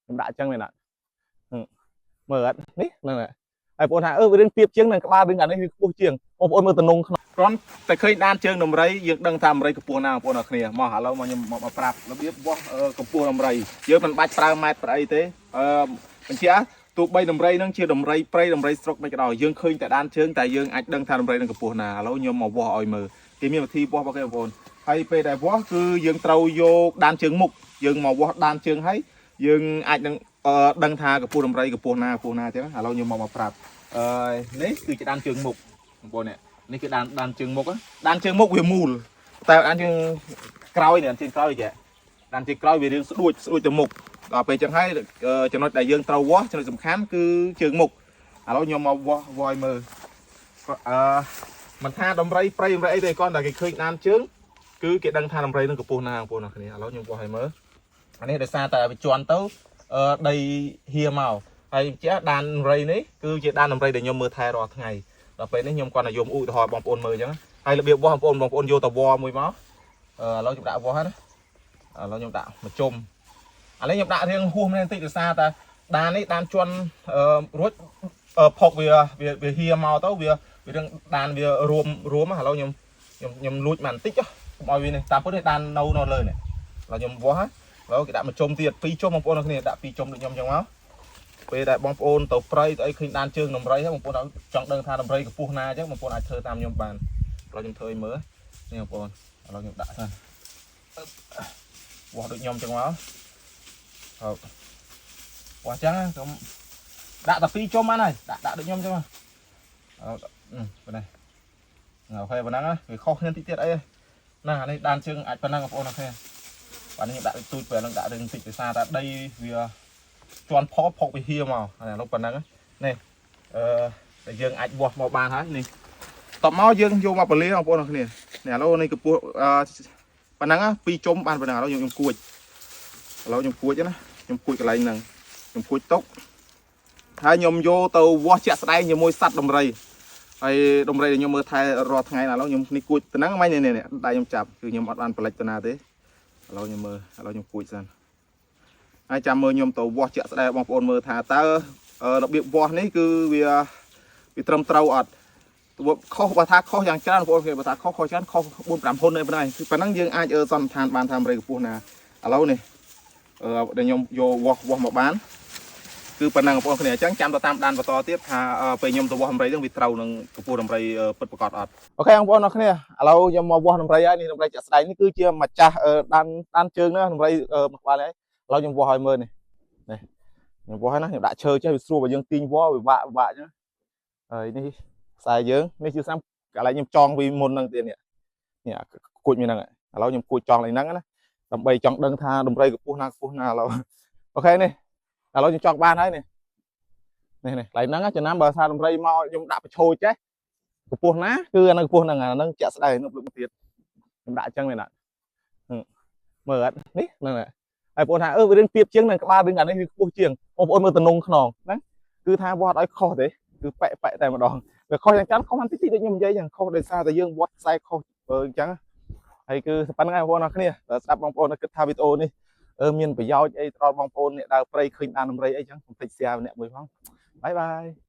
ខ្ញុំដាក់អញ្ចឹងមែនអត់មើលអត់នេះហ្នឹងហើយហើយបងប្អូនថាវារឿងទៀបជាងនឹងក្បាលរឿងអានេះវាខ្ពស់ជាងបងប្អូនមើលតំណងក្នុងគ្រាន់តែឃើញដានជើងដំរីយើងដឹងថាដំរីកម្ពស់ណាបងប្អូនអរគ្នាមកឥឡូវមកខ្ញុំមកប្រាប់របៀបវាស់កម្ពស់ដំរីយើងមិនបាច់ប្រើម៉ែត្រប្រអីទេបញ្ជាទោះបីដំរីនឹងជាដំរីព្រៃដំរីស្រុកមិនក៏ដោយយើងឃើញតែដានជើងតែយើងអាចដឹងថាដំរីនឹងកម្ពស់ណាឥឡូវខ្ញុំមកវាស់ឲ្យមើលគេមានវិធីវាស់បងប្អូនហើយពេលដែលវាស់គឺយើងត្រូវយកដានជើងមុខយើងមកវាស់ដានជើងហើយយើងអាចនឹងដឹងថាកម្ពស់ដំរីកម្ពស់ណាអញ្ចឹងឥឡូវខ្ញុំមកប្រាប់នេះគឺជាដានជើងមុខបងប្អូននេះគឺដានជើងមុខដានជើងមុខវាមូលតែដានជើងក្រោយនេះដានជើងក្រោយចេះដានជើងក្រោយវារឿងស្ដួចទៅមុខដល់ពេលអញ្ចឹងហើយចំណុចដែលយើងត្រូវវាស់ចំណុចសំខាន់គឺជើងមុខឥឡូវខ្ញុំមកវាស់ឲ្យមើលមិនថាដំរីព្រៃដំរីអីទេគាត់តែគេឃើញដានជើងគឺគេដឹងថាដំរីនឹងកម្ពស់ណាបងប្អូនអរគ្នាឥឡូវខ្ញុំវាស់ឲ្យមើលអានេះដោយសារតែវាជន់ទៅដីហៀមកហើយជាដានដំរីនេះគឺជាដានដំរីដែលខ្ញុំមើលថែរាល់ថ្ងៃដល់ពេលនេះខ្ញុំគាត់តែយកឧទាហរណ៍បងប្អូនមើលអញ្ចឹងហើយរបៀបវាស់បងប្អូនយកតវ៉មួយមកឥឡូវខ្ញុំដាក់វាស់ណាឥឡូវខ្ញុំដាក់មកជុំឥឡូវខ្ញុំដាក់រៀងហួសមែនបន្តិចដោយសារតែដាននេះដានជន់រួចផុកវាហៀមកទៅវារឿងដានវារួមឥឡូវខ្ញុំលួចមកបន្តិចកុំឲ្យវានេះតាមពិតនេះដាននៅលើនេះឥឡូវខ្ញុំវាស់ឥឡូវគេដាក់មកជុំទៀត2ជុំបងប្អូនគ្នាដាក់2ជុំដូចខ្ញុំអញ្ចឹងមកពេលដែលបងប្អូនទៅព្រៃទៅអីឃើញដានជើងដំរីហ្នឹងបងប្អូនចង់ដឹងថាដំរីកម្ពស់ណាអញ្ចឹងបងប្អូនអាចធ្វើតាមខ្ញុំបានឥឡូវខ្ញុំធ្វើឲ្យមើលនេះបងប្អូនឥឡូវខ្ញុំដាក់ហ្នឹងវាស់ដូចខ្ញុំអញ្ចឹងមកវាស់អញ្ចឹងខ្ញុំដាក់តែ2ជុំបានហើយដាក់ដូចខ្ញុំអញ្ចឹងមកប៉ុណ្ណេះអូខេប៉ុណ្ណឹងវាខុសគ្នាតិចទៀតអីណាអានេះដានជើងអាចប៉ុណ្ណឹងបងប្អូនអូខេបាទនេះខ្ញុំដាក់ទូចពេលហ្នឹងដាក់រឿងតិចដោយសារតែដីវាជន់ផុកវាហៀមកឥឡូវប៉ុណ្ណឹងនេះតែយើងអាចវាស់មកបានហើយនេះតបមកយើងយកមកពលាបងប្អូនអរគ្នានេះឥឡូវនេះកម្ពស់ប៉ុណ្ណឹង2ជុំបានប៉ុណ្ណឹងឥឡូវខ្ញុំគួចឥឡូវខ្ញុំគួចណាខ្ញុំគួចកន្លែងហ្នឹងខ្ញុំគួចតុកហើយខ្ញុំយកទៅវាស់ជាក់ស្ដែងជាមួយសัตว์ដំរីហើយដំរីដែលខ្ញុំមើលថែរាល់ថ្ងៃឥឡូវខ្ញុំនេះគួចទៅហ្នឹងមិននេះដៃខ្ញុំចាប់គឺខ្ញុំអត់បានផលិតទៅណាទេឥឡូវខ្ញុំមើលឥឡូវខ្ញុំគួចសិនហើយចាំមើលខ្ញុំទៅវាស់ជាក់ស្ដែងបងប្អូនមើលថាតើរបៀបវាស់នេះគឺវាត្រឹមត្រូវអត់ខុសបើថាខុសយ៉ាងច្រើនបងប្អូនគេបើថាខុសច្រើនខុស4 5 ហ៊ុននេះប៉ុណ្ណឹងគឺប៉ុណ្ណឹងយើងអាចសន្និដ្ឋានបានថាដំរីកម្ពស់ណាឥឡូវនេះដែលខ្ញុំយកវាស់មកបានគឺប៉ុណ្ណឹងបងប្អូនគ្នាអញ្ចឹងចាំទៅតាមដានបន្តទៀតថាពេលខ្ញុំទៅវាស់ដំរីហ្នឹងវាត្រូវនឹងកម្ពស់ដំរីពិតប្រាកដអត់អូខេបងប្អូនអរគ្នាឥឡូវខ្ញុំមកវាស់ដំរីហើយនេះដំរីចាក់ស្ដែងនេះគឺជាម្ចាស់ដានជើងណាដំរីមកក្បាលហើយឥឡូវខ្ញុំវាស់ឲ្យមើលនេះខ្ញុំវាស់ហើយណាខ្ញុំដាក់ឈើចេះវាស្រួលបើយើងទាញវាស់វាបាក់អញ្ចឹងហើយនេះខ្សែយើងនេះជាស្នាមកន្លែងខ្ញុំចងពីមុនហ្នឹងទៀតនេះគួចមានហ្នឹងឥឡូវខ្ញុំគួចចងឡើងហ្នឹងណាដើម្បីចង់ដឹងថាដំរីកម្ពស់ណាឥឡូវអូខេនេះឥឡូវខ្ញុំចង់បានហើយនេះកន្លែងហ្នឹងចំណាំបើថាដំរីមកខ្ញុំដាក់ប្រឈោចេះកម្ពស់ណាគឺអានឹងកម្ពស់ហ្នឹងអានឹងចាក់ស្ដែងនោះលើកទៀតខ្ញុំដាក់អញ្ចឹងមែនអត់មើលអត់នេះហ្នឹងហើយបងប្អូនថាវារឿងទៀបជាងនឹងក្បាលរឿងអានេះវាខ្ពស់ជាងបងប្អូនមើលតំណងខ្នងហ្នឹងគឺថាវាត់ឲ្យខុសទេគឺប៉ែតែម្ដងវាខុសយ៉ាងច្រើនខុសបន្តិចដូចខ្ញុំនិយាយចឹងខុសដោយសារតែយើងវាត់ខ្សែខុសអញ្ចឹងហើយគឺប៉ុណ្្នឹងហើយបងប្អូនអរគ្នាស្ដាប់បងប្អូនគិតថាវីដេអូនេះមានប្រយោជន៍អីដល់បងប្អូនអ្នកដើរព្រៃឃើញដានដំរីអីចឹងកុំភ្លេច share ម្នាក់មួយផងបាយបាយ